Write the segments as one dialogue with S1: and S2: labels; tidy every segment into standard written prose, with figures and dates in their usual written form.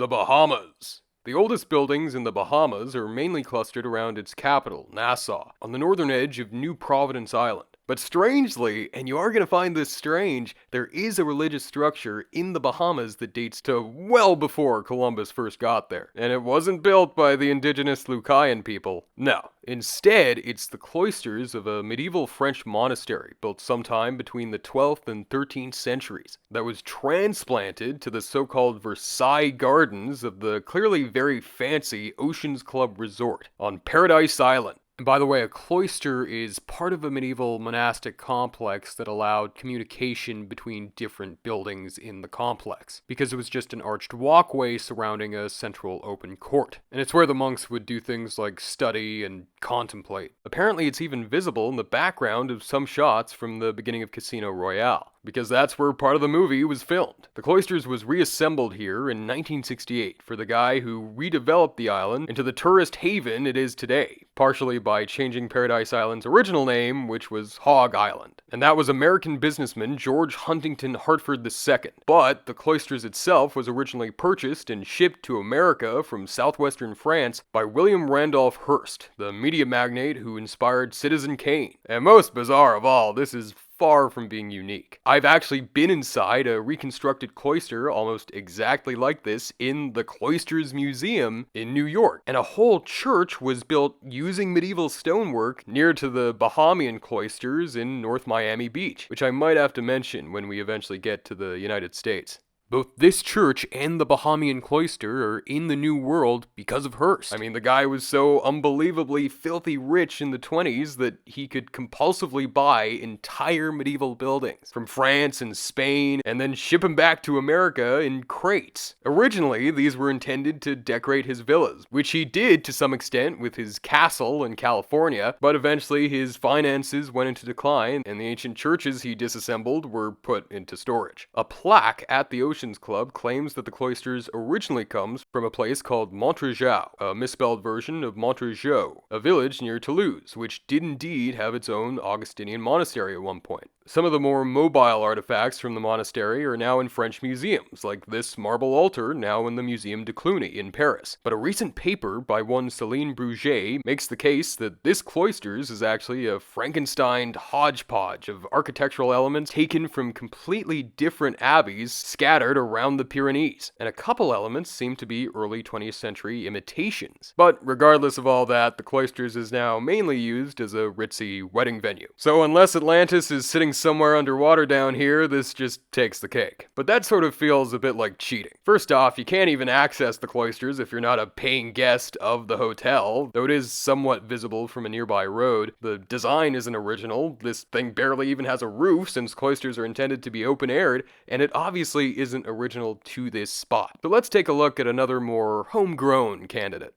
S1: The Bahamas. The oldest buildings in the Bahamas are mainly clustered around its capital, Nassau, on the northern edge of New Providence Island. But strangely, and you are going to find this strange, there is a religious structure in the Bahamas that dates to well before Columbus first got there. And it wasn't built by the indigenous Lucayan people. No. Instead, it's the cloisters of a medieval French monastery built sometime between the 12th and 13th centuries that was transplanted to the so-called Versailles Gardens of the clearly very fancy Oceans Club Resort on Paradise Island. And by the way, a cloister is part of a medieval monastic complex that allowed communication between different buildings in the complex, because it was just an arched walkway surrounding a central open court. And it's where the monks would do things like study and contemplate. Apparently it's even visible in the background of some shots from the beginning of Casino Royale, because that's where part of the movie was filmed. The cloisters was reassembled here in 1968 for the guy who redeveloped the island into the tourist haven it is today, partially by changing Paradise Island's original name, which was Hog Island. And that was American businessman George Huntington Hartford II. But the cloisters itself was originally purchased and shipped to America from southwestern France by William Randolph Hearst, the media magnate who inspired Citizen Kane. And most bizarre of all, this is far from being unique. I've actually been inside a reconstructed cloister almost exactly like this in the Cloisters Museum in New York. And a whole church was built using medieval stonework near to the Bahamian cloisters in North Miami Beach, which I might have to mention when we eventually get to the United States. Both this church and the Bahamian cloister are in the New World because of Hearst. I mean, the guy was so unbelievably filthy rich in the 20s that he could compulsively buy entire medieval buildings from France and Spain and then ship them back to America in crates. Originally, these were intended to decorate his villas, which he did to some extent with his castle in California, but eventually his finances went into decline and the ancient churches he disassembled were put into storage. A plaque at the Oceans Club claims that the cloisters originally comes from a place called Montrejau, a misspelled version of Montrejau, a village near Toulouse, which did indeed have its own Augustinian monastery at one point. Some of the more mobile artifacts from the monastery are now in French museums, like this marble altar now in the Muséum de Cluny in Paris. But a recent paper by one Céline Bruget makes the case that this cloisters is actually a Frankenstein hodgepodge of architectural elements taken from completely different abbeys scattered around the Pyrenees, and a couple elements seem to be early 20th century imitations. But regardless of all that, the cloisters is now mainly used as a ritzy wedding venue. So unless Atlantis is sitting somewhere underwater down here, this just takes the cake. But that sort of feels a bit like cheating. First off, you can't even access the cloisters if you're not a paying guest of the hotel, though it is somewhat visible from a nearby road. The design isn't original, this thing barely even has a roof since cloisters are intended to be open-aired, and it obviously isn't original to this spot. But let's take a look at another more homegrown candidate.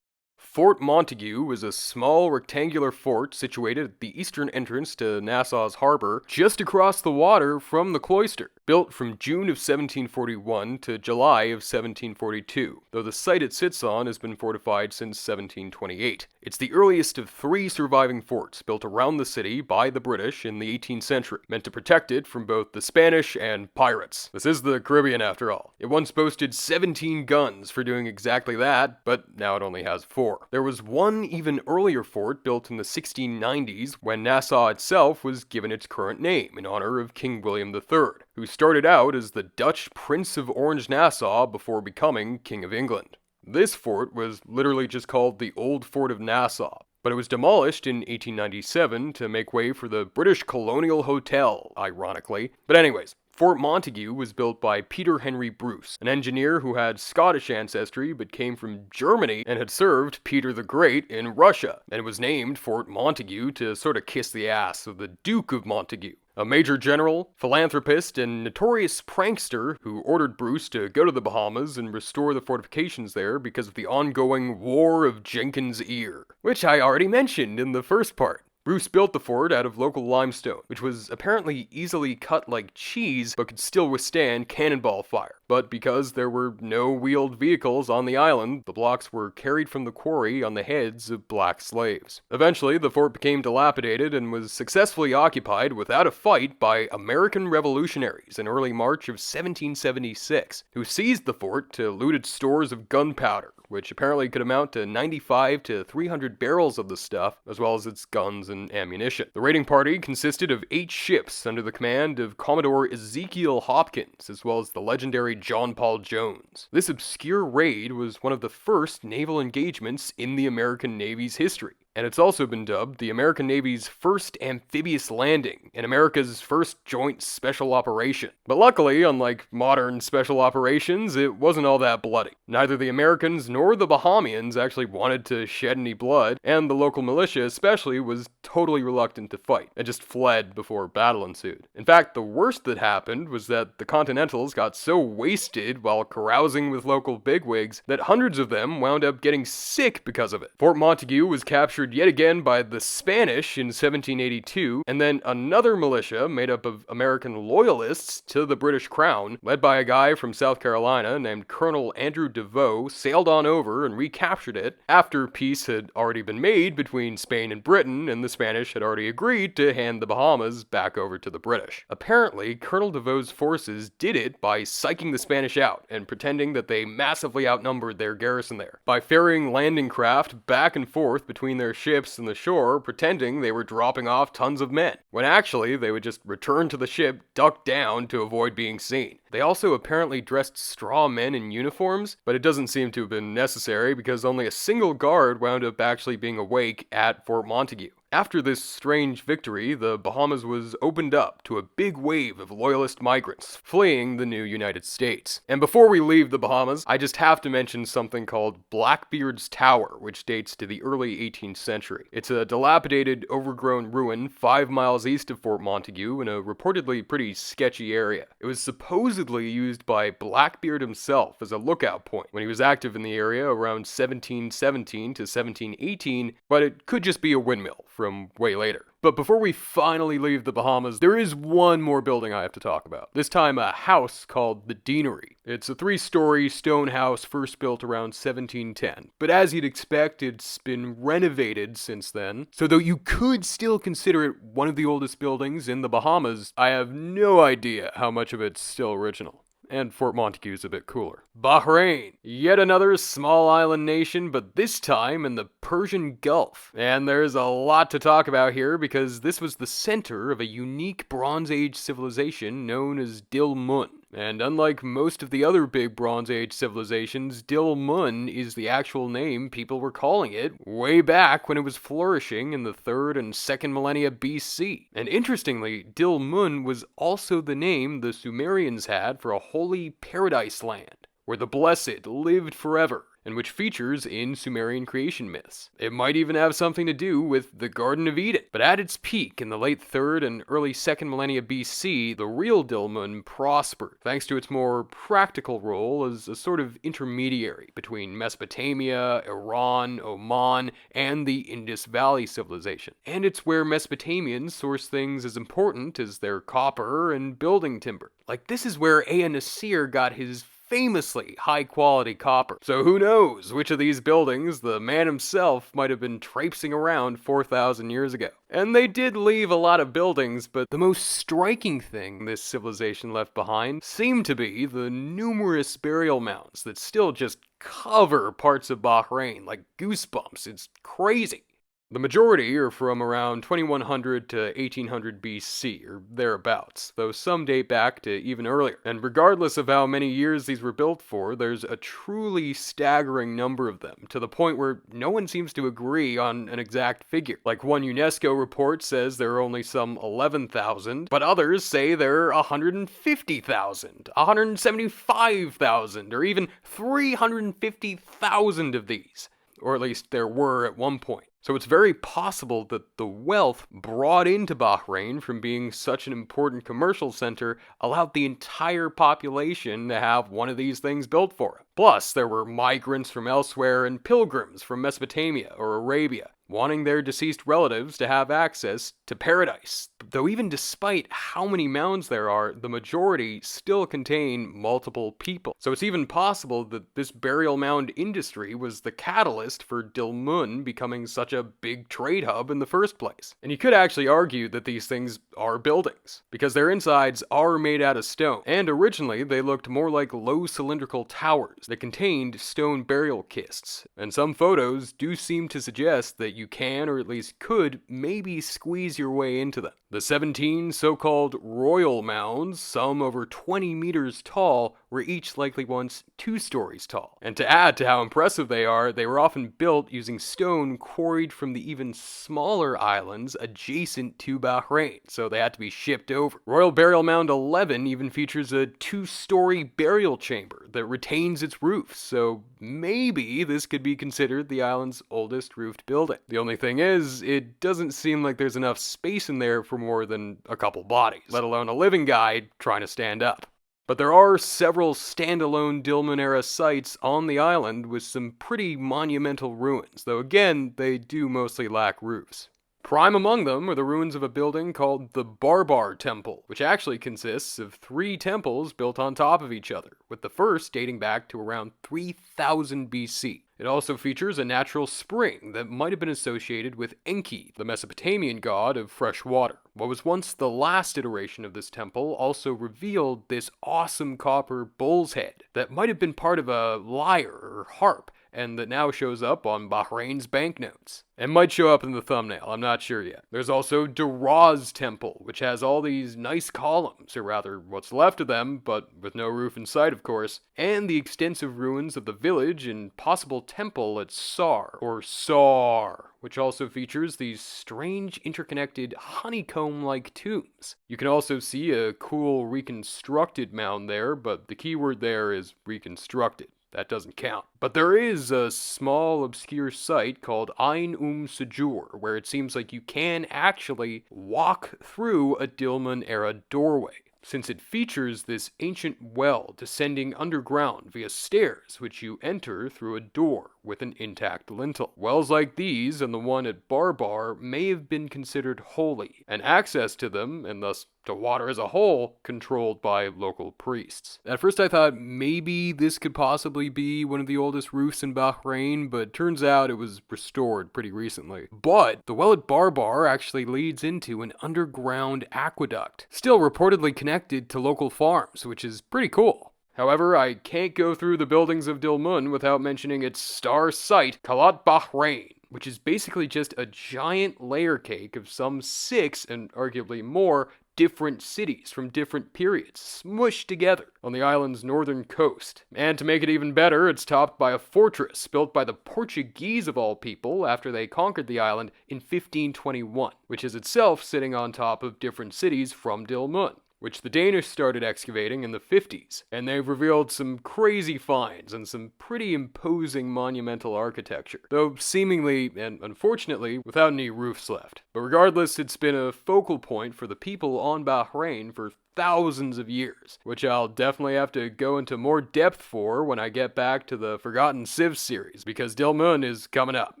S1: Fort Montague is a small rectangular fort situated at the eastern entrance to Nassau's harbor, just across the water from the cloister. Built from June of 1741 to July of 1742, though the site it sits on has been fortified since 1728. It's the earliest of three surviving forts built around the city by the British in the 18th century, meant to protect it from both the Spanish and pirates. This is the Caribbean after all. It once boasted 17 guns for doing exactly that, but now it only has 4. There was one even earlier fort built in the 1690s when Nassau itself was given its current name in honor of King William III, who started out as the Dutch Prince of Orange-Nassau before becoming King of England. This fort was literally just called the Old Fort of Nassau, but it was demolished in 1897 to make way for the British Colonial Hotel, ironically. But anyways, Fort Montague was built by Peter Henry Bruce, an engineer who had Scottish ancestry but came from Germany and had served Peter the Great in Russia, and it was named Fort Montague to sort of kiss the ass of the Duke of Montague, a major general, philanthropist, and notorious prankster who ordered Bruce to go to the Bahamas and restore the fortifications there because of the ongoing War of Jenkins' Ear, which I already mentioned in the first part. Bruce built the fort out of local limestone, which was apparently easily cut like cheese but could still withstand cannonball fire. But because there were no wheeled vehicles on the island, the blocks were carried from the quarry on the heads of black slaves. Eventually, the fort became dilapidated and was successfully occupied without a fight by American revolutionaries in early March of 1776, who seized the fort to loot its stores of gunpowder, which apparently could amount to 95 to 300 barrels of the stuff, as well as its guns and ammunition. The raiding party consisted of 8 ships under the command of Commodore Ezekiel Hopkins, as well as the legendary John Paul Jones. This obscure raid was one of the first naval engagements in the American Navy's history, and it's also been dubbed the American Navy's first amphibious landing and America's first joint special operation. But luckily, unlike modern special operations, it wasn't all that bloody. Neither the Americans nor the Bahamians actually wanted to shed any blood, and the local militia especially was totally reluctant to fight, and just fled before battle ensued. In fact, the worst that happened was that the Continentals got so wasted while carousing with local bigwigs that hundreds of them wound up getting sick because of it. Fort Montague was captured yet again by the Spanish in 1782, and then another militia made up of American loyalists to the British Crown, led by a guy from South Carolina named Colonel Andrew Devoe, sailed on over and recaptured it after peace had already been made between Spain and Britain, and the Spanish had already agreed to hand the Bahamas back over to the British. Apparently, Colonel Devoe's forces did it by psyching the Spanish out and pretending that they massively outnumbered their garrison there, by ferrying landing craft back and forth between their ships and the shore, pretending they were dropping off tons of men, when actually they would just return to the ship, duck down to avoid being seen. They also apparently dressed straw men in uniforms, but it doesn't seem to have been necessary because only a single guard wound up actually being awake at Fort Montague. After this strange victory, the Bahamas was opened up to a big wave of loyalist migrants fleeing the new United States. And before we leave the Bahamas, I just have to mention something called Blackbeard's Tower, which dates to the early 18th century. It's a dilapidated, overgrown ruin 5 miles east of Fort Montague in a reportedly pretty sketchy area. It was supposedly used by Blackbeard himself as a lookout point when he was active in the area around 1717 to 1718, but it could just be a windmill from way later. But before we finally leave the Bahamas, there is one more building I have to talk about. This time a house called the Deanery. It's a 3-story stone house first built around 1710. But as you'd expect, it's been renovated since then. So though you could still consider it one of the oldest buildings in the Bahamas, I have no idea how much of it's still original. And Fort Montague's a bit cooler. Bahrain, yet another small island nation, but this time in the Persian Gulf. And there's a lot to talk about here because this was the center of a unique Bronze Age civilization known as Dil Mun. And unlike most of the other big Bronze Age civilizations, Dil Mun is the actual name people were calling it way back when it was flourishing in the 3rd and 2nd millennia BC. And interestingly, Dil Mun was also the name the Sumerians had for a holy paradise land, where the blessed lived forever, and which features in Sumerian creation myths. It might even have something to do with the Garden of Eden. But at its peak in the late 3rd and early 2nd millennia BC, the real Dil Mun prospered, thanks to its more practical role as a sort of intermediary between Mesopotamia, Iran, Oman, and the Indus Valley civilization. And it's where Mesopotamians sourced things as important as their copper and building timber. Like, this is where Ea Nasir got his famously high-quality copper. So who knows which of these buildings the man himself might have been traipsing around 4,000 years ago. And they did leave a lot of buildings, but the most striking thing this civilization left behind seemed to be the numerous burial mounds that still just cover parts of Bahrain like goosebumps. It's crazy. The majority are from around 2100 to 1800 BC, or thereabouts, though some date back to even earlier. And regardless of how many years these were built for, there's a truly staggering number of them, to the point where no one seems to agree on an exact figure. Like, one UNESCO report says there are only some 11,000, but others say there are 150,000, 175,000, or even 350,000 of these. Or at least there were at one point. So it's very possible that the wealth brought into Bahrain from being such an important commercial center allowed the entire population to have one of these things built for them. Plus, there were migrants from elsewhere and pilgrims from Mesopotamia or Arabia. wanting their deceased relatives to have access to paradise. Though even despite how many mounds there are, the majority still contain multiple people. So it's even possible that this burial mound industry was the catalyst for Dilmun becoming such a big trade hub in the first place. And you could actually argue that these things are buildings, because their insides are made out of stone, and originally they looked more like low cylindrical towers that contained stone burial kists. And some photos do seem to suggest that you can, or at least could, maybe squeeze your way into them. The 17 so-called royal mounds, some over 20 meters tall, were each likely once 2 stories tall. And to add to how impressive they were often built using stone quarried from the even smaller islands adjacent to Bahrain, so they had to be shipped over. Royal Burial Mound 11 even features a 2-story burial chamber that retains its roof, so maybe this could be considered the island's oldest roofed building. The only thing is, it doesn't seem like there's enough space in there for more than a couple bodies, let alone a living guy trying to stand up. But there are several standalone Dilmun-era sites on the island with some pretty monumental ruins, though again, they do mostly lack roofs. Prime among them are the ruins of a building called the Barbar Temple, which actually consists of 3 temples built on top of each other, with the first dating back to around 3000 BC. It also features a natural spring that might have been associated with Enki, the Mesopotamian god of fresh water. What was once the last iteration of this temple also revealed this awesome copper bull's head that might have been part of a lyre or harp, and that now shows up on Bahrain's banknotes. It might show up in the thumbnail, I'm not sure yet. There's also Duraz Temple, which has all these nice columns, or rather what's left of them, but with no roof in sight of course, and the extensive ruins of the village and possible temple at Sar, or Sar, which also features these strange interconnected honeycomb-like tombs. You can also see a cool reconstructed mound there, but the keyword there is reconstructed. That doesn't count. But there is a small obscure site called Ain Sujur, where it seems like you can actually walk through a Dilmun-era doorway, since it features this ancient well descending underground via stairs, which you enter through a door with an intact lintel. Wells like these and the one at Barbar may have been considered holy, and access to them, and thus to water as a whole, controlled by local priests. At first I thought maybe this could possibly be one of the oldest roofs in Bahrain, but turns out it was restored pretty recently. But the well at Barbar actually leads into an underground aqueduct, still reportedly connected to local farms, which is pretty cool. However, I can't go through the buildings of Dilmun without mentioning its star site, Kalat Bahrain, which is basically just a giant layer cake of some 6, and arguably more, different cities from different periods, smushed together on the island's northern coast. And to make it even better, it's topped by a fortress built by the Portuguese of all people after they conquered the island in 1521, which is itself sitting on top of different cities from Dilmun, which the Danish started excavating in the 50s, and they've revealed some crazy finds and some pretty imposing monumental architecture, though seemingly, and unfortunately, without any roofs left. But regardless, it's been a focal point for the people on Bahrain for thousands of years, which I'll definitely have to go into more depth for when I get back to the Forgotten Civ series, because Dilmun is coming up.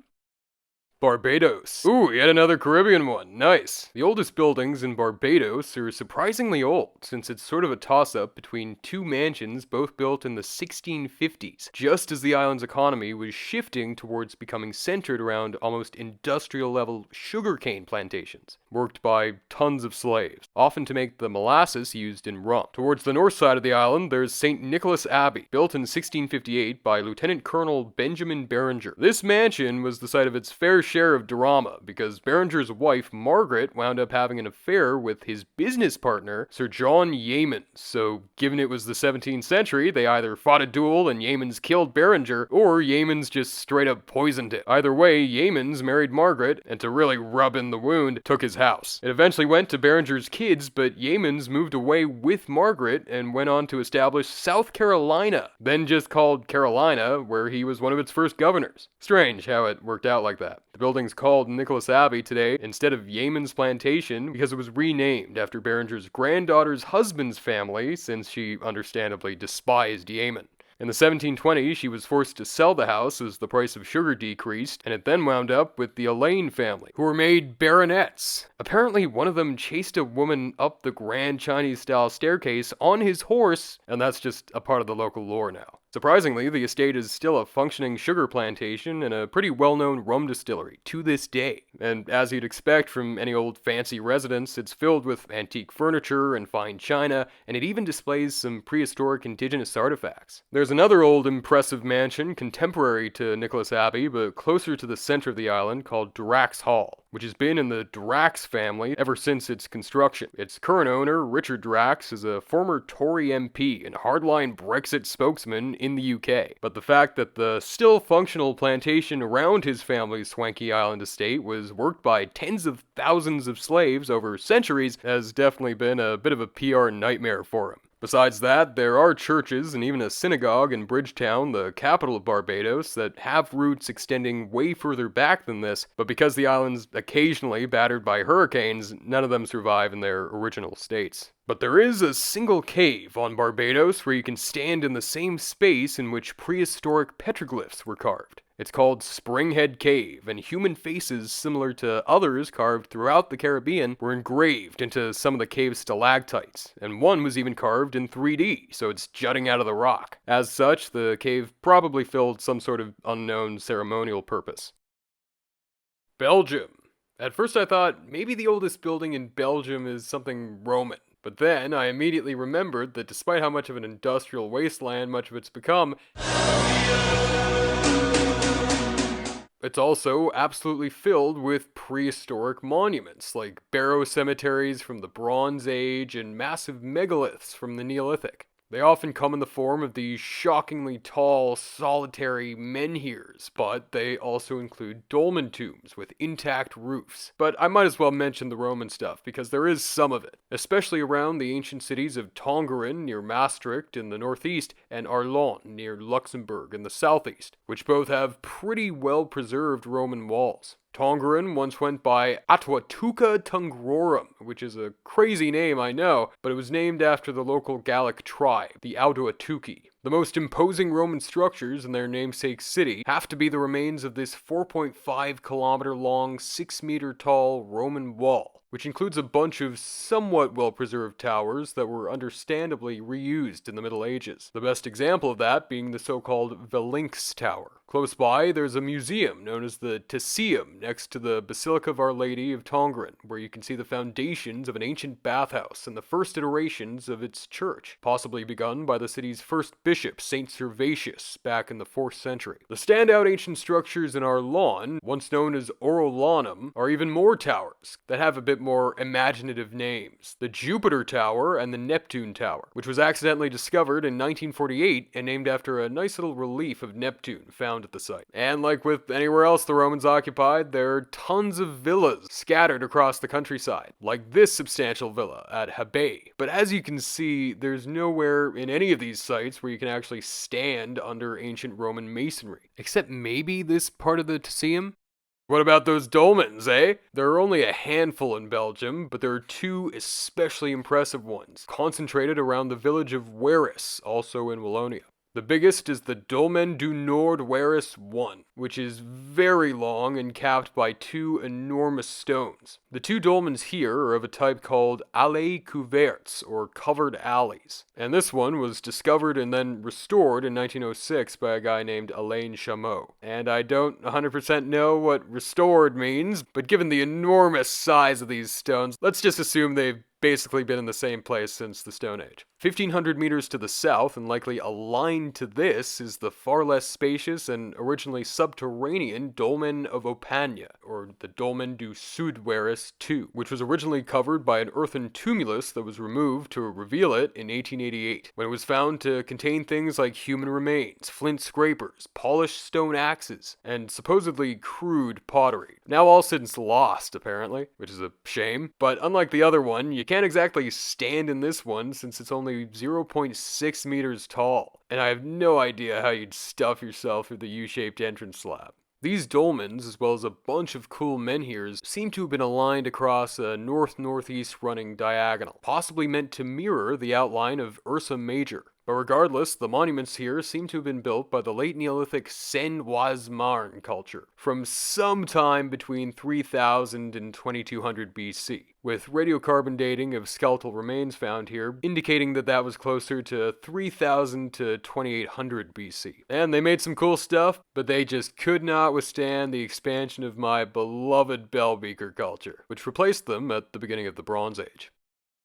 S1: Barbados. Ooh, yet another Caribbean one. Nice. The oldest buildings in Barbados are surprisingly old, since it's sort of a toss-up between 2 mansions both built in the 1650s, just as the island's economy was shifting towards becoming centered around almost industrial-level sugarcane plantations, worked by tons of slaves, often to make the molasses used in rum. Towards the north side of the island, there's St. Nicholas Abbey, built in 1658 by Lieutenant Colonel Benjamin Berenger. This mansion was the site of its fair share of drama, because Berenger's wife, Margaret, wound up having an affair with his business partner, Sir John Yeamans. So, given it was the 17th century, they either fought a duel and Yeamans killed Berenger, or Yeamans just straight up poisoned it. Either way, Yeamans married Margaret, and to really rub in the wound, took his house. It eventually went to Berenger's kids, but Yeamans moved away with Margaret and went on to establish South Carolina, then just called Carolina, where he was one of its first governors. Strange how it worked out like that. The building's called Nicholas Abbey today instead of Yeaman's Plantation because it was renamed after Berenger's granddaughter's husband's family, since she understandably despised Yeaman. In the 1720s, she was forced to sell the house as the price of sugar decreased, and it then wound up with the Elaine family, who were made baronets. Apparently, one of them chased a woman up the grand Chinese-style staircase on his horse, and that's just a part of the local lore now. Surprisingly, the estate is still a functioning sugar plantation and a pretty well-known rum distillery to this day. And as you'd expect from any old fancy residence, it's filled with antique furniture and fine china, and it even displays some prehistoric indigenous artifacts. There's another old impressive mansion contemporary to Nicholas Abbey, but closer to the center of the island, called Drax Hall, which has been in the Drax family ever since its construction. Its current owner, Richard Drax, is a former Tory MP and hardline Brexit spokesman in the UK. But the fact that the still functional plantation around his family's swanky island estate was worked by tens of thousands of slaves over centuries has definitely been a bit of a PR nightmare for him. Besides that, there are churches and even a synagogue in Bridgetown, the capital of Barbados, that have roots extending way further back than this, but because the island's occasionally battered by hurricanes, none of them survive in their original states. But there is a single cave on Barbados where you can stand in the same space in which prehistoric petroglyphs were carved. It's called Springhead Cave, and human faces similar to others carved throughout the Caribbean were engraved into some of the cave's stalactites, and one was even carved in 3D, so it's jutting out of the rock. As such, the cave probably filled some sort of unknown ceremonial purpose. Belgium. At first I thought maybe the oldest building in Belgium is something Roman. But then I immediately remembered that despite how much of an industrial wasteland much of it's become, it's also absolutely filled with prehistoric monuments, like barrow cemeteries from the Bronze Age and massive megaliths from the Neolithic. They often come in the form of these shockingly tall, solitary menhirs, but they also include dolmen tombs with intact roofs. But I might as well mention the Roman stuff, because there is some of it, especially around the ancient cities of Tongeren near Maastricht in the northeast, and Arlon near Luxembourg in the southeast, which both have pretty well-preserved Roman walls. Tongeren once went by Atwatuca Tungrorum, which is a crazy name, I know, but it was named after the local Gallic tribe, the Audouatuki. The most imposing Roman structures in their namesake city have to be the remains of this 4.5 kilometer long, 6 meter tall Roman wall, which includes a bunch of somewhat well-preserved towers that were understandably reused in the Middle Ages. The best example of that being the so-called Velinx Tower. Close by, there's a museum known as the Tesseum next to the Basilica of Our Lady of Tongeren, where you can see the foundations of an ancient bathhouse and the first iterations of its church, possibly begun by the city's first bishop, Saint Servatius, back in the 4th century. The standout ancient structures in Arlon, once known as Orolanum, are even more towers that have a bit more imaginative names. The Jupiter Tower and the Neptune Tower, which was accidentally discovered in 1948 and named after a nice little relief of Neptune found at the site. And like with anywhere else the Romans occupied, there are tons of villas scattered across the countryside, like this substantial villa at Habay. But as you can see, there's nowhere in any of these sites where you can actually stand under ancient Roman masonry, except maybe this part of the Tesseum. What about those dolmens, eh? There are only a handful in Belgium, but there are two especially impressive ones, concentrated around the village of Weris, also in Wallonia. The biggest is the Dolmen du Nord Weris 1, which is very long and capped by two enormous stones. The two dolmens here are of a type called allées couvertes, or covered alleys. And this one was discovered and then restored in 1906 by a guy named Alain Chameau. And I don't 100% know what restored means, but given the enormous size of these stones, let's just assume they've basically been in the same place since the Stone Age. 1,500 meters to the south, and likely aligned to this, is the far less spacious and originally subterranean Dolmen of Opagna, or the Dolmen du Sud Weris II, which was originally covered by an earthen tumulus that was removed to reveal it in 1888, when it was found to contain things like human remains, flint scrapers, polished stone axes, and supposedly crude pottery. Now all since lost, apparently, which is a shame, but unlike the other one, you can't exactly stand in this one since it's only 0.6 meters tall, and I have no idea how you'd stuff yourself through the U-shaped entrance slab. These dolmens, as well as a bunch of cool menhirs, seem to have been aligned across a north-northeast running diagonal, possibly meant to mirror the outline of Ursa Major, But regardless, the monuments here seem to have been built by the late Neolithic Sen-Waz-Marn culture from some time between 3000 and 2200 BC, with radiocarbon dating of skeletal remains found here indicating that that was closer to 3000 to 2800 BC. And they made some cool stuff, but they just could not withstand the expansion of my beloved bell beaker culture, which replaced them at the beginning of the Bronze Age.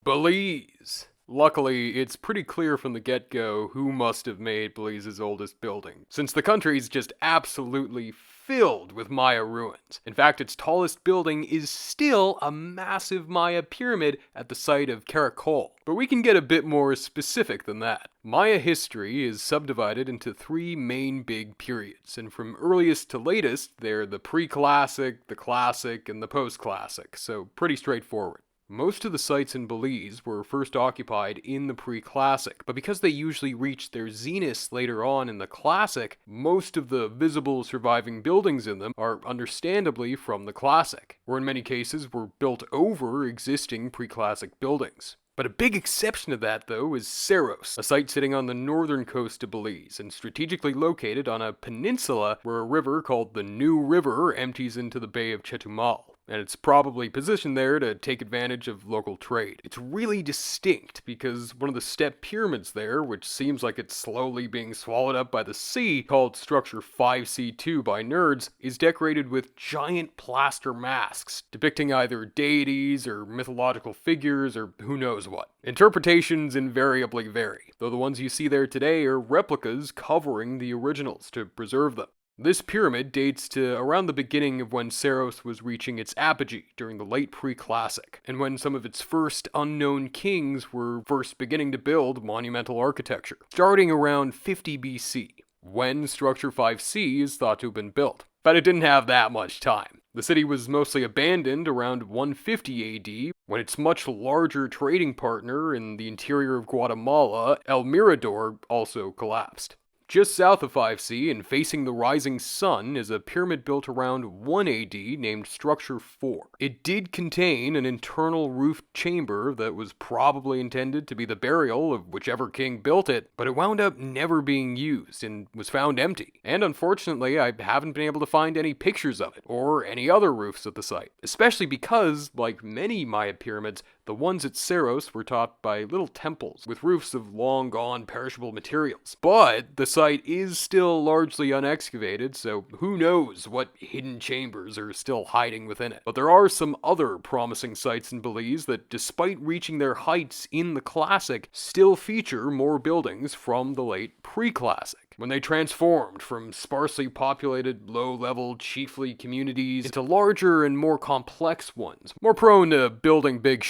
S1: Belize. Luckily, it's pretty clear from the get-go who must have made Belize's oldest building, since the country's just absolutely filled with Maya ruins. In fact, its tallest building is still a massive Maya pyramid at the site of Caracol. But we can get a bit more specific than that. Maya history is subdivided into three main big periods, and from earliest to latest, they're the pre-classic, the classic, and the post-classic, so pretty straightforward. Most of the sites in Belize were first occupied in the pre-classic, but because they usually reached their zenith later on in the classic, most of the visible surviving buildings in them are understandably from the classic, or in many cases were built over existing pre-classic buildings. But a big exception to that, though, is Cerros, a site sitting on the northern coast of Belize and strategically located on a peninsula where a river called the New River empties into the Bay of Chetumal. And it's probably positioned there to take advantage of local trade. It's really distinct because one of the step pyramids there, which seems like it's slowly being swallowed up by the sea, called Structure 5C2 by nerds, is decorated with giant plaster masks, depicting either deities or mythological figures or who knows what. Interpretations invariably vary, though the ones you see there today are replicas covering the originals to preserve them. This pyramid dates to around the beginning of when Cerros was reaching its apogee during the late pre-classic, and when some of its first unknown kings were first beginning to build monumental architecture, starting around 50 BC, when Structure 5C is thought to have been built. But it didn't have that much time. The city was mostly abandoned around 150 AD, when its much larger trading partner in the interior of Guatemala, El Mirador, also collapsed. Just south of 5C and facing the rising sun is a pyramid built around 1 AD named Structure 4. It did contain an internal roofed chamber that was probably intended to be the burial of whichever king built it, but it wound up never being used and was found empty. And unfortunately, I haven't been able to find any pictures of it, or any other roofs at the site, especially because, like many Maya pyramids, the ones at Cerros were topped by little temples with roofs of long-gone perishable materials. But the site is still largely unexcavated, so who knows what hidden chambers are still hiding within it. But there are some other promising sites in Belize that, despite reaching their heights in the classic, still feature more buildings from the late pre-classic, when they transformed from sparsely populated, low-level, chiefly communities into larger and more complex ones, more prone to building big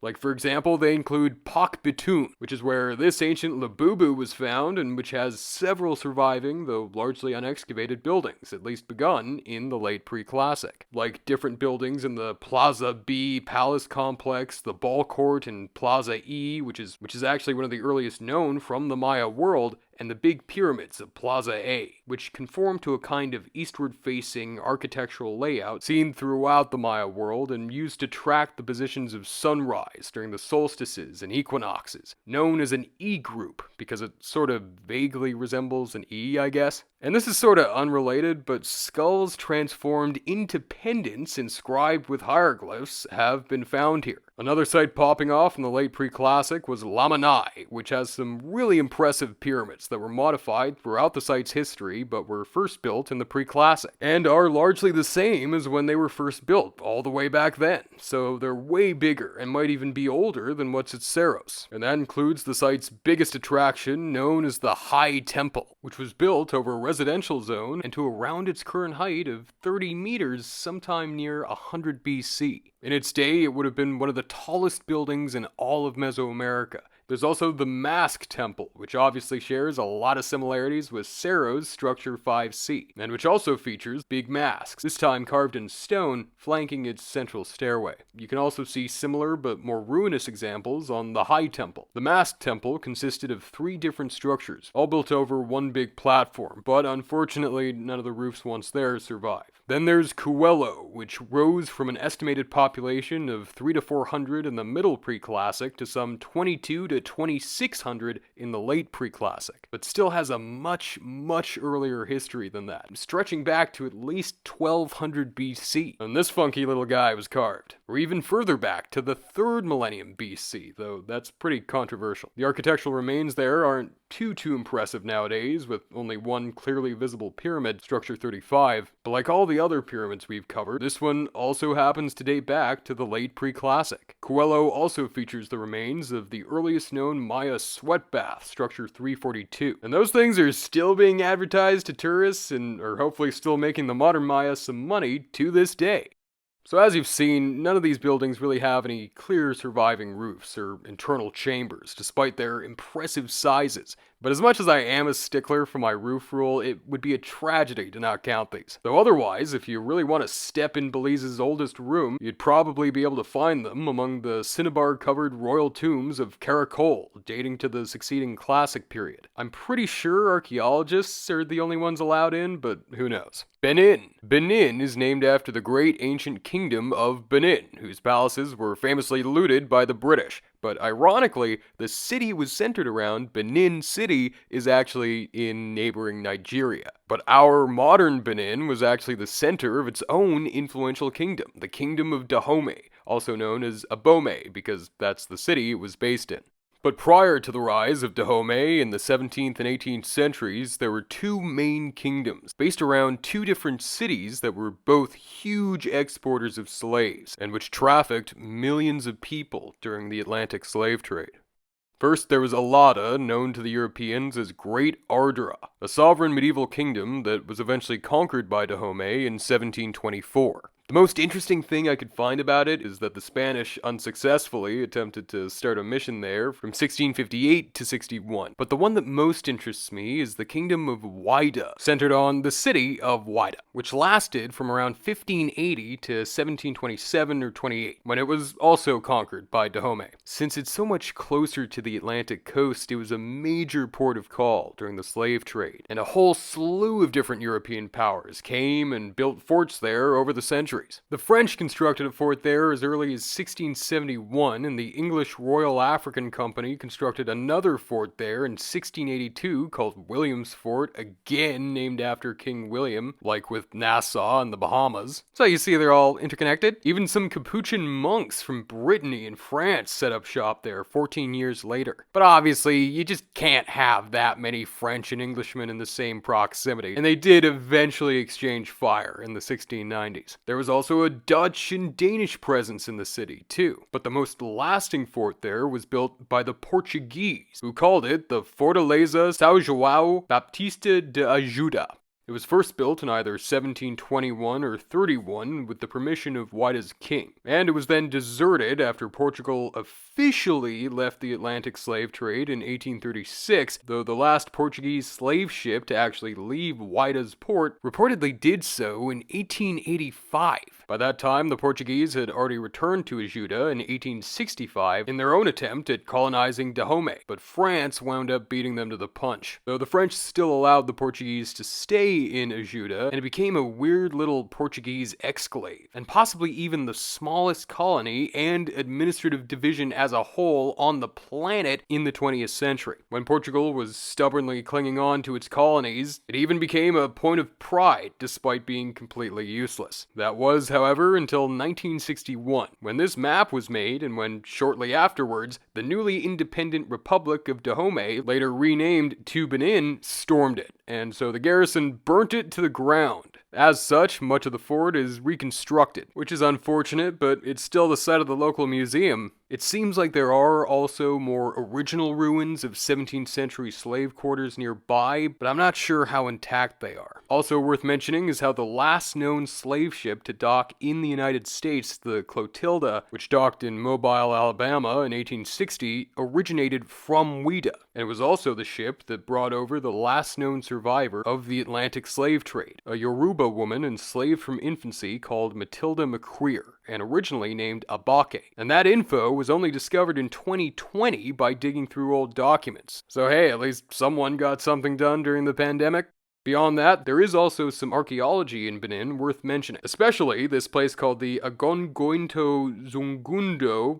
S1: Like, for example, they include Pak Bitoon, which is where this ancient Labubu was found and which has several surviving, though largely unexcavated buildings, at least begun in the late pre-classic. Like different buildings in the Plaza B Palace Complex, the Ball Court in Plaza E, which is actually one of the earliest known from the Maya world, and the big pyramids of Plaza A, which conform to a kind of eastward-facing architectural layout seen throughout the Maya world and used to track the positions of sunrise during the solstices and equinoxes, known as an E group, because it sort of vaguely resembles an E, I guess. And this is sort of unrelated, but skulls transformed into pendants inscribed with hieroglyphs have been found here. Another site popping off in the late pre-classic was Lamanai, which has some really impressive pyramids that were modified throughout the site's history but were first built in the pre-classic, and are largely the same as when they were first built, all the way back then. So they're way bigger and might even be older than what's at Cerros. And that includes the site's biggest attraction, known as the High Temple, which was built over a residential zone and to around its current height of 30 meters sometime near 100 BC. In its day, it would have been one of the tallest buildings in all of Mesoamerica. There's also the Mask Temple, which obviously shares a lot of similarities with Cerros' Structure 5C, and which also features big masks, this time carved in stone, flanking its central stairway. You can also see similar but more ruinous examples on the High Temple. The Mask Temple consisted of 3 different structures, all built over one big platform, but unfortunately none of the roofs once there survive. Then there's Coelho, which rose from an estimated population of 3 to 400 in the middle Preclassic to some 22 to 2600 in the late Preclassic, but still has a much, much earlier history than that, stretching back to at least 1200 BC, when this funky little guy was carved. Or even further back to the 3rd millennium BC, though that's pretty controversial. The architectural remains there aren't too impressive nowadays, with only one clearly visible pyramid, structure 35, but like all the other pyramids we've covered, this one also happens to date back to the late Preclassic. Coelho also features the remains of the earliest known Maya sweat bath, structure 342, and those things are still being advertised to tourists and are hopefully still making the modern Maya some money to this day. So as you've seen, none of these buildings really have any clear surviving roofs or internal chambers, despite their impressive sizes. But as much as I am a stickler for my roof rule, it would be a tragedy to not count these. Though otherwise, if you really want to step in Belize's oldest room, you'd probably be able to find them among the cinnabar-covered royal tombs of Caracol, dating to the succeeding Classic period. I'm pretty sure archaeologists are the only ones allowed in, but who knows. Benin. Benin is named after the great ancient kingdom of Benin, whose palaces were famously looted by the British. But ironically, the city was centered around Benin City is actually in neighboring Nigeria. But our modern Benin was actually the center of its own influential kingdom, the Kingdom of Dahomey, also known as Abomey, because that's the city it was based in. But prior to the rise of Dahomey in the 17th and 18th centuries, there were two main kingdoms, based around two different cities that were both huge exporters of slaves, and which trafficked millions of people during the Atlantic slave trade. First, there was Allada, known to the Europeans as Great Ardra, a sovereign medieval kingdom that was eventually conquered by Dahomey in 1724. The most interesting thing I could find about it is that the Spanish unsuccessfully attempted to start a mission there from 1658 to 61. But the one that most interests me is the Kingdom of Whydah, centered on the city of Whydah, which lasted from around 1580 to 1727 or 28, when it was also conquered by Dahomey. Since it's so much closer to the Atlantic coast, it was a major port of call during the slave trade, and a whole slew of different European powers came and built forts there over the centuries. The French constructed a fort there as early as 1671, and the English Royal African Company constructed another fort there in 1682 called William's Fort, again named after King William, like with Nassau and the Bahamas. So you see they're all interconnected. Even some Capuchin monks from Brittany and France set up shop there 14 years later. But obviously, you just can't have that many French and Englishmen in the same proximity, and they did eventually exchange fire in the 1690s. There was also a Dutch and Danish presence in the city, too. But the most lasting fort there was built by the Portuguese, who called it the Fortaleza São João Baptista de Ajuda. It was first built in either 1721 or 31 with the permission of Whydah's king, and it was then deserted after Portugal officially left the Atlantic slave trade in 1836, though the last Portuguese slave ship to actually leave Whydah's port reportedly did so in 1885. By that time, the Portuguese had already returned to Ajuda in 1865 in their own attempt at colonizing Dahomey, but France wound up beating them to the punch. Though the French still allowed the Portuguese to stay in Ajuda, and it became a weird little Portuguese exclave, and possibly even the smallest colony and administrative division as a whole on the planet in the 20th century. When Portugal was stubbornly clinging on to its colonies, it even became a point of pride despite being completely useless. That was, however, until 1961, when this map was made and when, shortly afterwards, the newly independent Republic of Dahomey, later renamed to Benin, stormed it, and so the garrison burnt it to the ground. As such, much of the fort is reconstructed, which is unfortunate, but it's still the site of the local museum. It seems like there are also more original ruins of 17th century slave quarters nearby, but I'm not sure how intact they are. Also worth mentioning is how the last known slave ship to dock in the United States, the Clotilda, which docked in Mobile, Alabama in 1860, originated from Whydah, and it was also the ship that brought over the last known survivor of the Atlantic slave trade, a Yoruba woman enslaved from infancy called Matilda McQueer, and originally named Abake. And that info was only discovered in 2020 by digging through old documents. So hey, at least someone got something done during the pandemic. Beyond that, there is also some archaeology in Benin worth mentioning, especially this place called the Agongointo Zungundo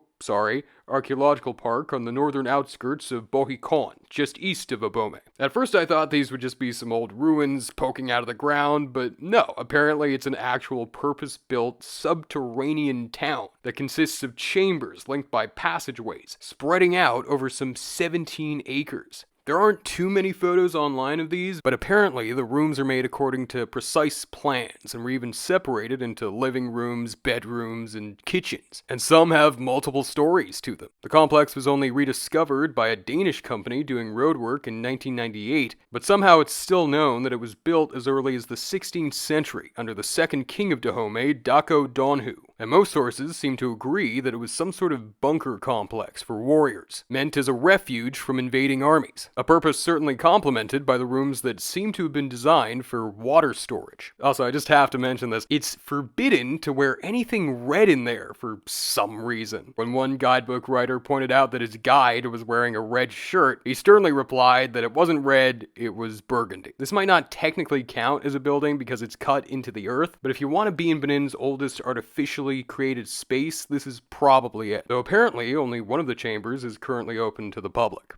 S1: archaeological park on the northern outskirts of Bohicon, just east of Abome. At first I thought these would just be some old ruins poking out of the ground, but no, apparently it's an actual purpose-built subterranean town that consists of chambers linked by passageways, spreading out over some 17 acres. There aren't too many photos online of these, but apparently the rooms are made according to precise plans and were even separated into living rooms, bedrooms, and kitchens. And some have multiple stories to them. The complex was only rediscovered by a Danish company doing roadwork in 1998, but somehow it's still known that it was built as early as the 16th century under the second king of Dahomey, Dako Donhu. And most sources seem to agree that it was some sort of bunker complex for warriors, meant as a refuge from invading armies. A purpose certainly complemented by the rooms that seem to have been designed for water storage. Also, I just have to mention this. It's forbidden to wear anything red in there for some reason. When one guidebook writer pointed out that his guide was wearing a red shirt, he sternly replied that it wasn't red, it was burgundy. This might not technically count as a building because it's cut into the earth, but if you want to be in Benin's oldest artificially created space, this is probably it. Though apparently only one of the chambers is currently open to the public.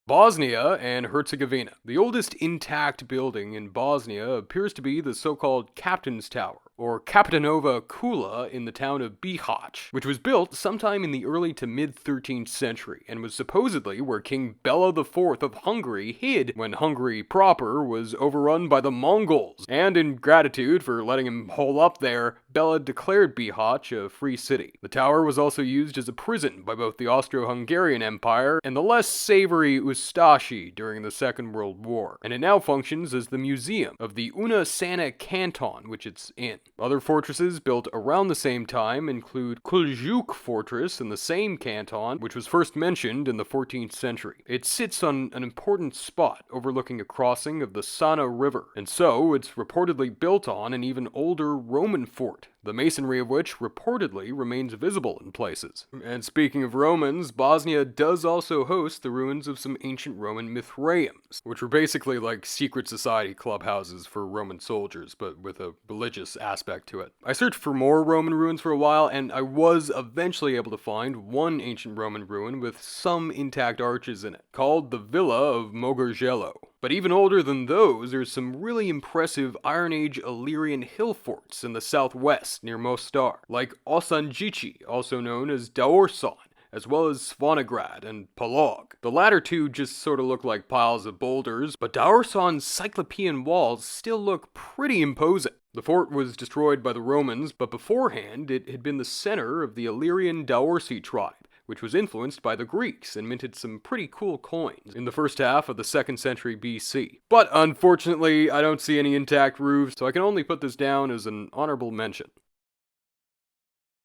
S1: Bosnia and Herzegovina. The oldest intact building in Bosnia appears to be the so-called Captain's Tower, or Kapitanova Kula in the town of Bihać, which was built sometime in the early to mid-13th century, and was supposedly where King Bela IV of Hungary hid when Hungary proper was overrun by the Mongols. And in gratitude for letting him hole up there, Bela declared Bihać a free city. The tower was also used as a prison by both the Austro-Hungarian Empire and the less savory Ustashi during the Second World War, and it now functions as the museum of the Una Sana canton which it's in. Other fortresses built around the same time include Kuljuk Fortress in the same canton, which was first mentioned in the 14th century. It sits on an important spot overlooking a crossing of the Sana River, and so it's reportedly built on an even older Roman fort, the masonry of which reportedly remains visible in places. And speaking of Romans, Bosnia does also host the ruins of some ancient Roman Mithraeums, which were basically like secret society clubhouses for Roman soldiers, but with a religious aspect to it. I searched for more Roman ruins for a while, and I was eventually able to find one ancient Roman ruin with some intact arches in it, called the Villa of Mogorgello. But even older than those, there's some really impressive Iron Age Illyrian hill forts in the southwest near Mostar, like Osanjici, also known as Daorsan, as well as Svanograd and Palog. The latter two just sort of look like piles of boulders, but Daorsan's Cyclopean walls still look pretty imposing. The fort was destroyed by the Romans, but beforehand it had been the center of the Illyrian Daorsi tribe, which was influenced by the Greeks and minted some pretty cool coins in the first half of the 2nd century BC. But unfortunately, I don't see any intact roofs, so I can only put this down as an honorable mention.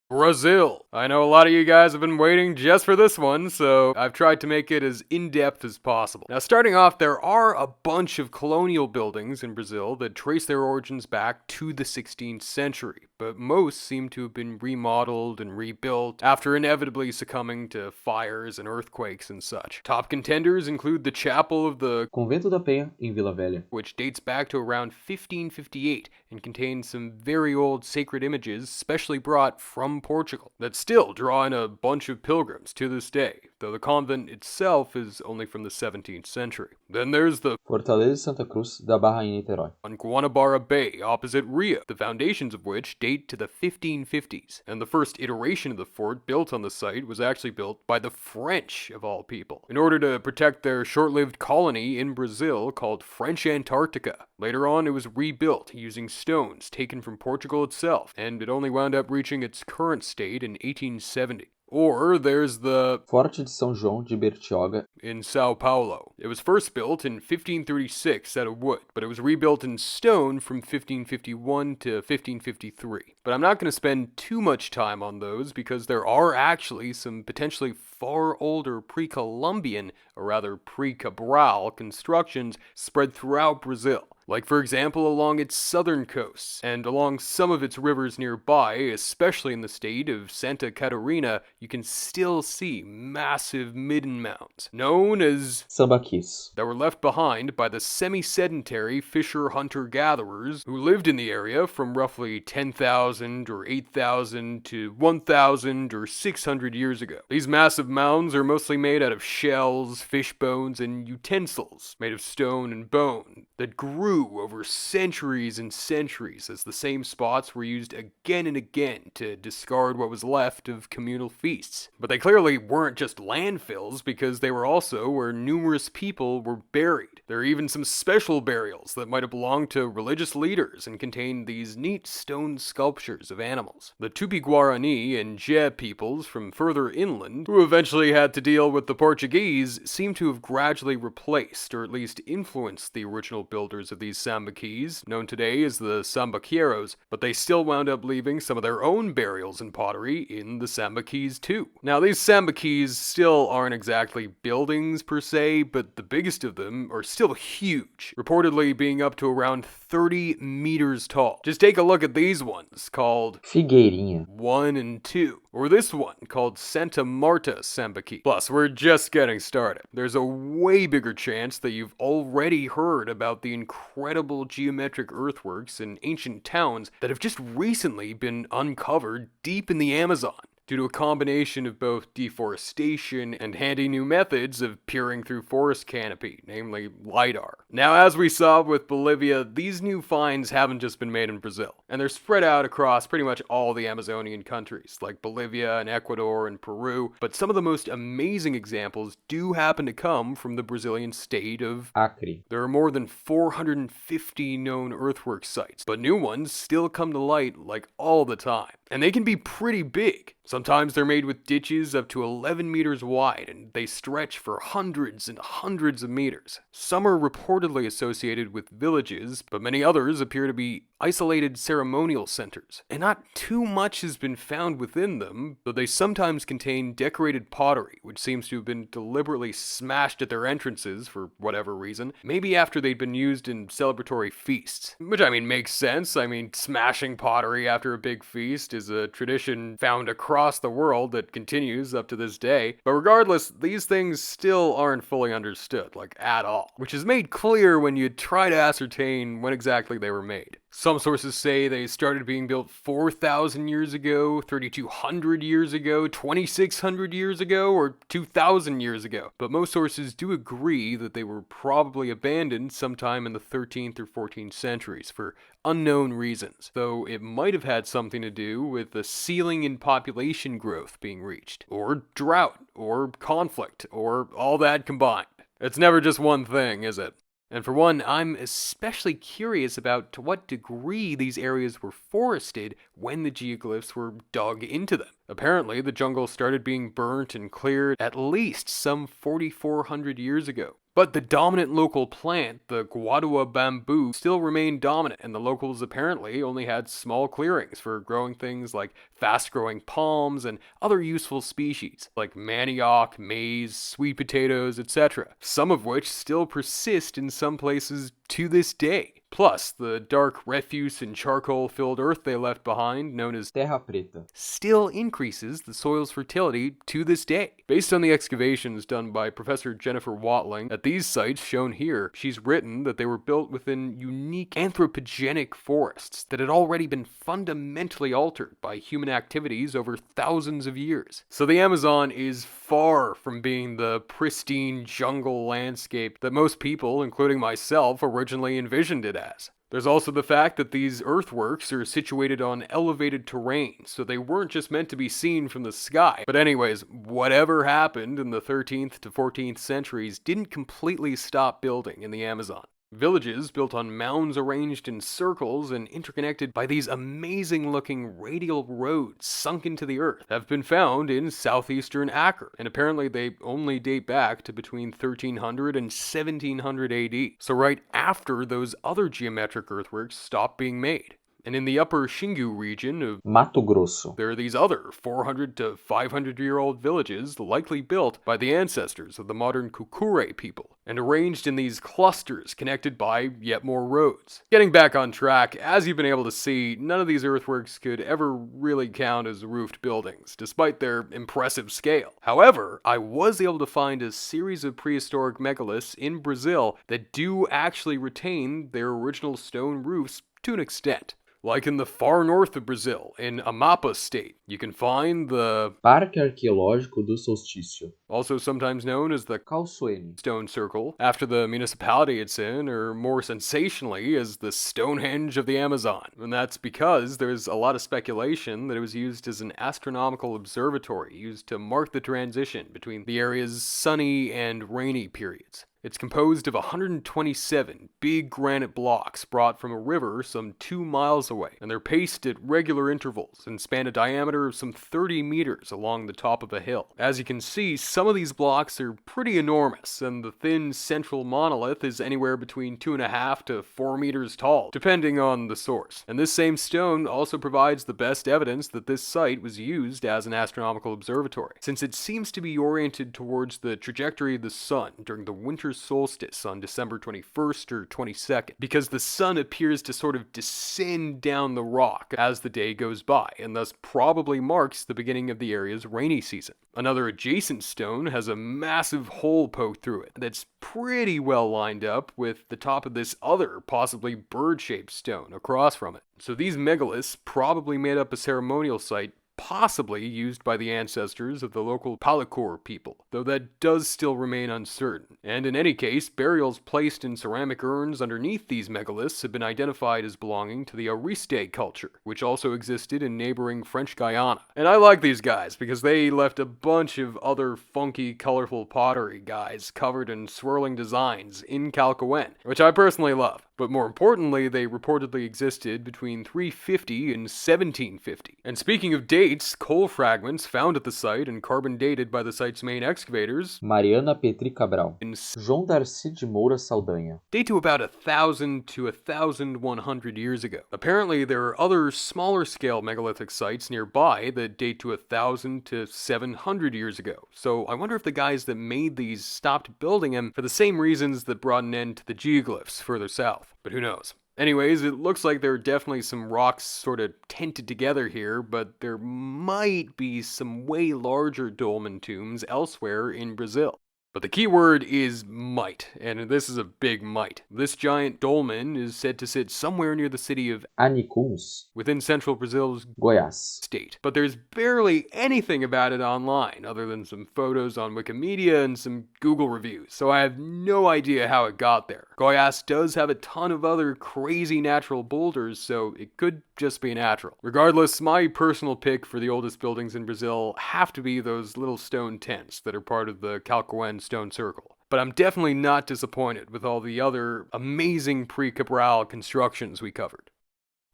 S1: Brazil. I know a lot of you guys have been waiting just for this one, so I've tried to make it as in-depth as possible. Now, starting off, there are a bunch of colonial buildings in Brazil that trace their origins back to the 16th century, but most seem to have been remodeled and rebuilt after inevitably succumbing to fires and earthquakes and such. Top contenders include the Chapel of the
S2: Convento da Penha, em Vila Velha,
S1: which dates back to around 1558 and contains some very old sacred images specially brought from Portugal that still draw in a bunch of pilgrims to this day, though the convent itself is only from the 17th century. Then there's the
S2: Fortaleza Santa Cruz da Barra em Niterói,
S1: on Guanabara Bay opposite Rio, the foundations of which date to the 1550s, and the first iteration of the fort built on the site was actually built by the French, of all people, in order to protect their short-lived colony in Brazil called French Antarctica. Later on, it was rebuilt using stones taken from Portugal itself, and it only wound up reaching its current state in 1870. Or there's the
S2: Forte de São João de Bertioga
S1: in Sao Paulo. It was first built in 1536 out of wood, but it was rebuilt in stone from 1551 to 1553. But I'm not going to spend too much time on those because there are actually some potentially far older pre-Columbian, or rather pre-Cabral, constructions spread throughout Brazil. like for example along its southern coasts, and along some of its rivers nearby, especially in the state of Santa Catarina, you can still see massive midden mounds, known as
S2: Sambaquis.
S1: that were left behind by the semi-sedentary fisher hunter-gatherers who lived in the area from roughly 10,000 or 8,000 to 1,000 or 600 years ago. These massive mounds are mostly made out of shells, fish bones, and utensils made of stone and bone that grew over centuries and centuries as the same spots were used again and again to discard what was left of communal feasts. But they clearly weren't just landfills, because they were also where numerous people were buried. There are even some special burials that might have belonged to religious leaders and contained these neat stone sculptures of animals. The Tupi-Guarani and Je peoples from further inland, who eventually had to deal with the Portuguese, seem to have gradually replaced, or at least influenced, the original builders of these sambaquis, known today as the sambaqueiros, but they still wound up leaving some of their own burials and pottery in the sambaquis too. Now, these sambaquis still aren't exactly buildings per se, but the biggest of them are still huge, reportedly being up to around 30 meters tall. Just take a look at these ones, called
S2: Figueirinha.
S1: 1 and 2, or this one called Santa Marta Sambaqui. Plus, we're just getting started. There's a way bigger chance that you've already heard about the incredible geometric earthworks in ancient towns that have just recently been uncovered deep in the Amazon, due to a combination of both deforestation and handy new methods of peering through forest canopy, namely LiDAR. Now, as we saw with Bolivia, these new finds haven't just been made in Brazil, and they're spread out across pretty much all the Amazonian countries, like Bolivia and Ecuador and Peru, but some of the most amazing examples do happen to come from the Brazilian state of
S2: Acre.
S1: There are more than 450 known earthwork sites, but new ones still come to light like all the time. And they can be pretty big. Sometimes they're made with ditches up to 11 meters wide, and they stretch for hundreds and hundreds of meters. Some are reportedly associated with villages, but many others appear to be isolated ceremonial centers. And not too much has been found within them, though they sometimes contain decorated pottery, which seems to have been deliberately smashed at their entrances for whatever reason, maybe after they'd been used in celebratory feasts. Which, makes sense. Smashing pottery after a big feast is a tradition found across the world that continues up to this day. But regardless, these things still aren't fully understood, at all, which is made clear when you try to ascertain when exactly they were made. Some sources say they started being built 4,000 years ago, 3,200 years ago, 2,600 years ago, or 2,000 years ago. But most sources do agree that they were probably abandoned sometime in the 13th or 14th centuries for unknown reasons, though it might have had something to do with the ceiling in population growth being reached, or drought, or conflict, or all that combined. It's never just one thing, is it? And for one, I'm especially curious about to what degree these areas were forested when the geoglyphs were dug into them. Apparently, the jungle started being burnt and cleared at least some 4,400 years ago. But the dominant local plant, the guadua bamboo, still remained dominant, and the locals apparently only had small clearings for growing things like fast-growing palms and other useful species, like manioc, maize, sweet potatoes, etc., some of which still persist in some places to this day. Plus, the dark refuse and charcoal-filled earth they left behind, known as
S2: Terra Preta.
S1: still increases the soil's fertility to this day. Based on the excavations done by Professor Jennifer Watling at these sites shown here, she's written that they were built within unique anthropogenic forests that had already been fundamentally altered by human activities over thousands of years. So the Amazon is far from being the pristine jungle landscape that most people, including myself, originally envisioned it as. There's also the fact that these earthworks are situated on elevated terrain, so they weren't just meant to be seen from the sky. But anyways, whatever happened in the 13th to 14th centuries didn't completely stop building in the Amazon. Villages built on mounds arranged in circles and interconnected by these amazing-looking radial roads sunk into the earth have been found in southeastern Acre, and apparently they only date back to between 1300 and 1700 AD, so right after those other geometric earthworks stopped being made. And in the upper Xingu region of
S2: Mato Grosso.
S1: there are these other 400 to 500-year-old villages likely built by the ancestors of the modern Kukure people and arranged in these clusters connected by yet more roads. Getting back on track, as you've been able to see, none of these earthworks could ever really count as roofed buildings, despite their impressive scale. However, I was able to find a series of prehistoric megaliths in Brazil that do actually retain their original stone roofs to an extent. Like in the far north of Brazil, in Amapá state, you can find the
S2: Parque Arqueológico do Solstício.
S1: also sometimes known as the
S2: Calçoene.
S1: Stone Circle, after the municipality it's in, or more sensationally as the Stonehenge of the Amazon. And that's because there's a lot of speculation that it was used as an astronomical observatory, used to mark the transition between the area's sunny and rainy periods. It's composed of 127 big granite blocks brought from a river some 2 miles away, and they're paced at regular intervals and span a diameter of some 30 meters along the top of a hill. As you can see, some of these blocks are pretty enormous, and the thin central monolith is anywhere between 2.5 to 4 meters tall, depending on the source. And this same stone also provides the best evidence that this site was used as an astronomical observatory, since it seems to be oriented towards the trajectory of the sun during the winter solstice on December 21st or 22nd, because the sun appears to sort of descend down the rock as the day goes by, and thus probably marks the beginning of the area's rainy season. Another adjacent stone has a massive hole poked through it that's pretty well lined up with the top of this other, possibly bird-shaped stone across from it. So these megaliths probably made up a ceremonial site possibly used by the ancestors of the local Palikor people, though that does still remain uncertain. And in any case, burials placed in ceramic urns underneath these megaliths have been identified as belonging to the Ariste culture, which also existed in neighboring French Guiana. And I like these guys because they left a bunch of other funky, colorful pottery guys covered in swirling designs in Calcoen, which I personally love. But more importantly, they reportedly existed between 350 and 1750. And speaking of dates, coal fragments found at the site and carbon dated by the site's main excavators
S2: Mariana Petri Cabral. João Darcy de Moura Saldanha.
S1: date to about 1,000 to 1,100 years ago. Apparently, there are other smaller scale megalithic sites nearby that date to 1,000 to 700 years ago. So I wonder if the guys that made these stopped building them for the same reasons that brought an end to the geoglyphs further south. But who knows? Anyways, it looks like there are definitely some rocks sort of tented together here, but there might be some way larger dolmen tombs elsewhere in Brazil. But the key word is might, and this is a big might. This giant dolmen is said to sit somewhere near the city of
S2: Anicuns.
S1: within central Brazil's
S2: Goiás.
S1: state. But there's barely anything about it online, other than some photos on Wikimedia and some Google reviews, so I have no idea how it got there. Goiás does have a ton of other crazy natural boulders, so it could just be natural. Regardless, my personal pick for the oldest buildings in Brazil have to be those little stone tents that are part of the Calcoen Stone Circle. But I'm definitely not disappointed with all the other amazing pre-Cabral constructions we covered.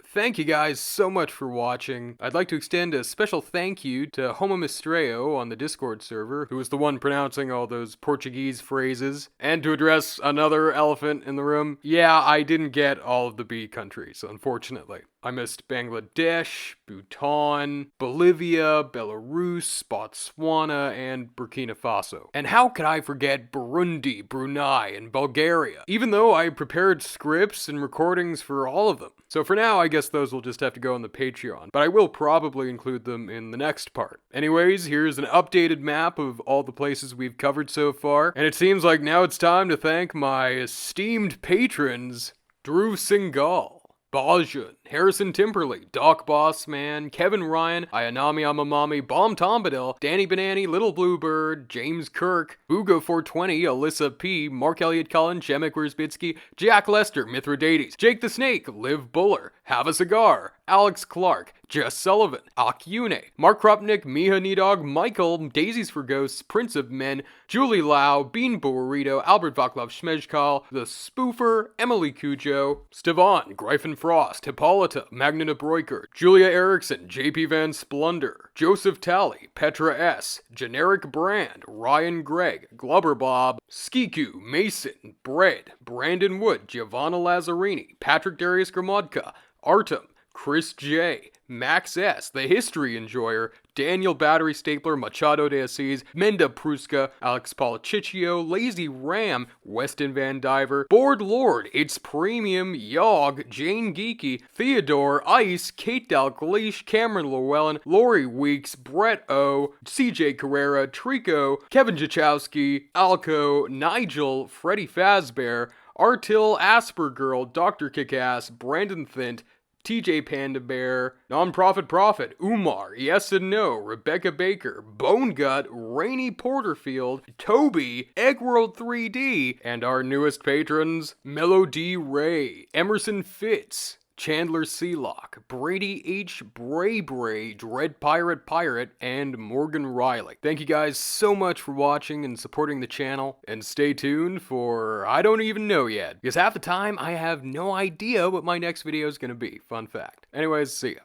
S1: Thank you guys so much for watching. I'd like to extend a special thank you to Homo Mistreo on the Discord server, who was the one pronouncing all those Portuguese phrases, and to address another elephant in the room. Yeah, I didn't get all of the B countries, unfortunately. I missed Bangladesh, Bhutan, Bolivia, Belarus, Botswana, and Burkina Faso. And how could I forget Burundi, Brunei, and Bulgaria, even though I prepared scripts and recordings for all of them. So for now, I guess those will just have to go on the Patreon, but I will probably include them in the next part. Anyways, here's an updated map of all the places we've covered so far, and it seems like now it's time to thank my esteemed patrons, Drew Singal, Bajun, Harrison Timperley, Doc Bossman, Kevin Ryan, Ayanami Amamami, Bomb Tombadil, Danny Banani, Little Bluebird, James Kirk, Bugo420, Alyssa P, Mark Elliott Cullen, Shemek Wierzbitsky, Jack Lester, Mithridates, Jake the Snake, Liv Buller, Have a Cigar, Alex Clark, Jess Sullivan, Akyune, Mark Kropnik, Miha Nidog, Michael, Daisies for Ghosts, Prince of Men, Julie Lau, Bean Burrito, Albert Vaclav Schmejkal, The Spoofer, Emily Cujo, Stevan, Gryphon Frost, Hippolyta, Magneta Broiker, Julia Erickson, JP Van Splunder, Joseph Talley, Petra S, Generic Brand, Ryan Gregg, Glubber Bob, Skiku, Mason, Bread, Brandon Wood, Giovanna Lazzarini, Patrick Darius Gromodka, Artem, Chris J, Max S, the history enjoyer, Daniel Battery Stapler, Machado de Assis, Menda Pruska, Alex Pauliciccio, Lazy Ram, Weston Van Diver, Board Lord, It's Premium, Yogg, Jane Geeky, Theodore, Ice, Kate Dalgleish, Cameron Llewellyn, Lori Weeks, Brett O, CJ Carrera, Trico, Kevin Jachowski, Alco, Nigel, Freddie Fazbear, Artil, Aspergirl, Dr. Kickass, Brandon Thint, TJ Panda Bear, Nonprofit Prophet, Umar, Yes and No, Rebecca Baker, Bone Gut, Rainey Porterfield, Toby, Eggworld 3D, and our newest patrons, Melody Ray, Emerson Fitz, Chandler Sealock, Brady H. Bray Bray, Dread Pirate, and Morgan Riley. Thank you guys so much for watching and supporting the channel, and stay tuned for I don't even know yet, because half the time I have no idea what my next video is going to be. Fun fact. Anyways, see ya.